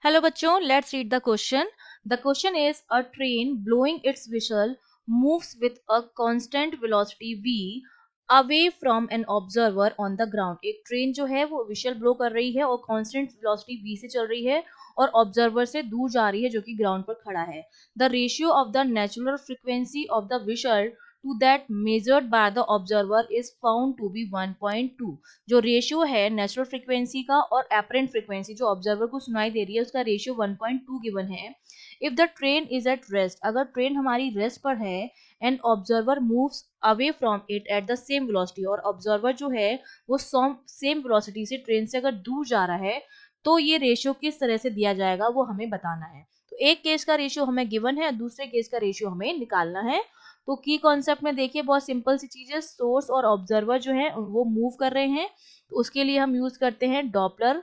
Hello बच्चों, let's read the question. The question is a train blowing it's we shall moves with a constant velocity v away from an observer on the ground. एक train जो है वो we shall blow कर रही है और constant velocity v से चल रही है और ऑब्जर्वर से दूर जा रही है जो कि ग्राउंड पर खड़ा है. The ratio of the natural frequency of the whistle to that measured by the observer is found to be 1.2. जो रेशियो है नेचुरल फ्रीक्वेंसी का और एपरेंट फ्रीक्वेंसी जो ऑब्जर्वर को सुनाई दे रही है उसका रेशियो 1.2 गिवन है. If the train is at rest, अगर ट्रेन हमारी रेस्ट पर है and observer moves away from it at the same velocity, और ऑब्जर्वर जो है वो सेम वेलोसिटी से ट्रेन से अगर दूर जा रहा है तो ये रेशियो किस तरह से दिया जाएगा वो हमें बताना है. तो एक केस का रेशियो हमें गिवन है, दूसरे केस का रेशियो हमें निकालना है. तो की कॉन्सेप्ट में देखिए बहुत सिंपल सी चीज है. सोर्स और ऑब्जर्वर जो है वो मूव कर रहे हैं, तो उसके लिए हम यूज करते हैं डॉपलर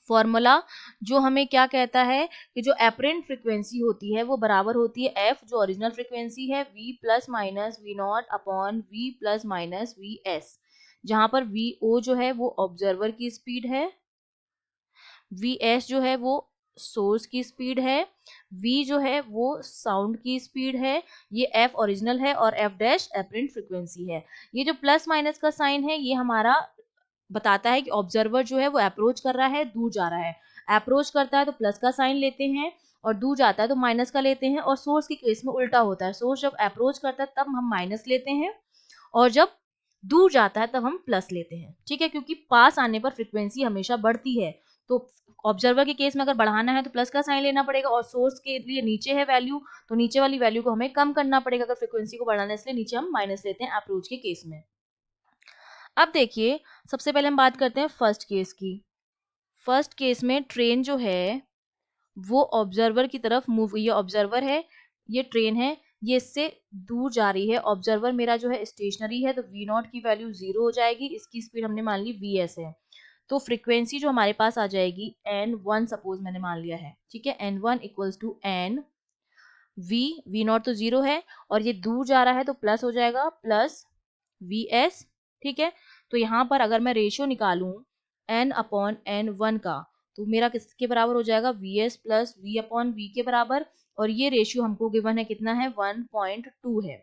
फॉर्मूला, जो हमें क्या कहता है कि जो एपरेंट फ्रीक्वेंसी होती है वो बराबर होती है एफ, जो ओरिजिनल फ्रीक्वेंसी है, V plus minus V naught upon V plus minus V S, जहां पर वी ओ जो है वो ऑब्जर्वर की स्पीड है, वी एस जो है वो सोर्स की स्पीड है, v जो है वो साउंड की स्पीड है, ये f ओरिजिनल है और f डैश एपरेंट फ्रीक्वेंसी है. ये जो प्लस माइनस का साइन है ये हमारा बताता है कि ऑब्जर्वर जो है वो अप्रोच कर रहा है, दूर जा रहा है. अप्रोच करता है तो प्लस का साइन लेते हैं और दूर जाता है तो माइनस का लेते हैं, और सोर्स के केस में उल्टा होता है. सोर्स जब अप्रोच करता है तब हम माइनस लेते हैं और जब दूर जाता है तब हम प्लस लेते हैं. ठीक है, क्योंकि पास आने पर फ्रीक्वेंसी हमेशा बढ़ती है. तो ऑब्जर्वर के केस में अगर बढ़ाना है तो प्लस का साइन लेना पड़ेगा, और सोर्स के लिए नीचे है वैल्यू तो नीचे वाली वैल्यू को हमें कम करना पड़ेगा अगर फ्रीक्वेंसी को बढ़ाने, इसलिए नीचे हम माइनस लेते हैं अप्रोच के केस में. अब देखिए, सबसे पहले हम बात करते हैं फर्स्ट केस की. फर्स्ट केस में ट्रेन जो है वो ऑब्जर्वर की तरफ मूव, ये ऑब्जर्वर है, ये ट्रेन है, ये इससे दूर जा रही है. ऑब्जर्वर मेरा जो है स्टेशनरी है तो वी नॉट की वैल्यू 0 हो जाएगी, इसकी स्पीड हमने मान ली वी एस है. तो फ्रीक्वेंसी जो हमारे पास आ जाएगी n1, सपोज मैंने मान लिया है. ठीक है, n1 equals to n V naught तो 0 है और ये दूर जा रहा है तो प्लस हो जाएगा प्लस वी एस. ठीक है, तो यहाँ पर अगर मैं रेशियो निकालूं n अपॉन n1 का तो मेरा किसके बराबर हो जाएगा, V S plus V upon V के बराबर, और ये रेशियो हमको गिवन है कितना है, 1.2 है.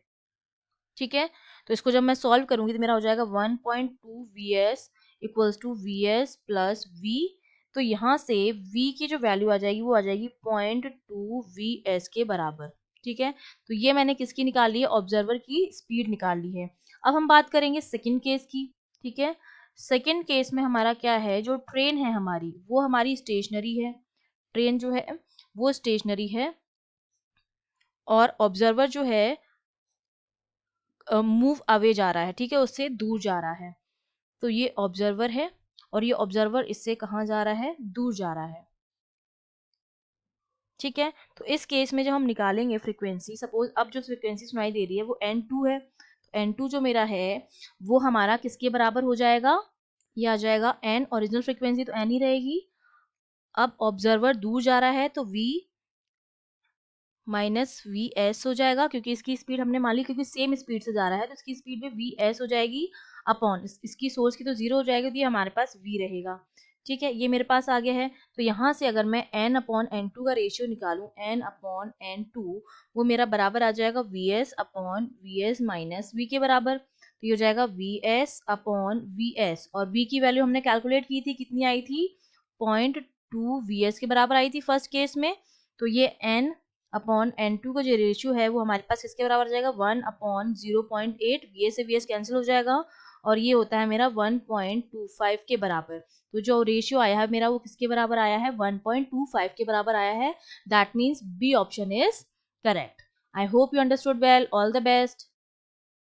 ठीक है, तो इसको जब मैं सॉल्व करूंगी तो मेरा हो जाएगा 1.2 V S equals to V S plus V. तो यहाँ से v की जो वैल्यू आ जाएगी वो आ जाएगी 0.2 वी एस के बराबर. ठीक है, तो ये मैंने किसकी निकाल ली है, ऑब्जर्वर की स्पीड निकाल ली है. अब हम बात करेंगे सेकंड केस की. ठीक है, सेकंड केस में हमारा क्या है, जो ट्रेन है हमारी वो हमारी स्टेशनरी है. ट्रेन जो है वो स्टेशनरी है और ऑब्जर्वर जो है मूव अवे जा रहा है. ठीक है, उससे दूर जा रहा है. तो ये ऑब्जर्वर है और ये ऑब्जर्वर इससे कहाँ जा रहा है, दूर जा रहा है. ठीक है, तो इस केस में जब हम निकालेंगे फ्रीक्वेंसी, सपोज अब जो फ्रीक्वेंसी सुनाई दे रही है वो n2 है, तो n2 जो मेरा है वो हमारा किसके बराबर हो जाएगा, ये आ जाएगा n, ओरिजिनल फ्रीक्वेंसी तो n ही रहेगी. अब ऑब्जर्वर दूर जा रहा है तो v माइनस वी एस हो जाएगा, क्योंकि इसकी स्पीड हमने मान ली, क्योंकि सेम स्पीड से जा रहा है तो इसकी स्पीड में वी एस हो जाएगी अपॉन इसकी सोर्स की तो 0 हो जाएगी, तो ये हमारे पास v रहेगा. ठीक है, ये मेरे पास आ गया है. तो यहाँ से अगर मैं n अपॉन n2 का रेशियो निकालूं, n अपॉन n2 वो मेरा बराबर आ जाएगा V S upon V S minus V के बराबर. तो ये हो जाएगा V S upon V S, और v की वैल्यू हमने कैलकुलेट की थी, कितनी आई थी, 0.2 वी एस के बराबर आई थी फर्स्ट केस में. तो ये n अपॉन n2 का जो रेशियो है वो हमारे पास किसके बराबर आ जाएगा, 1 अपॉन 0.8, वी एस से वी एस कैंसिल हो जाएगा और ये होता है मेरा 1.25 के बराबर. तो जो रेशियो आया है मेरा वो किसके बराबर आया है, 1.25 के बराबर आया है. That means B option is correct. I hope you understood well. All the best.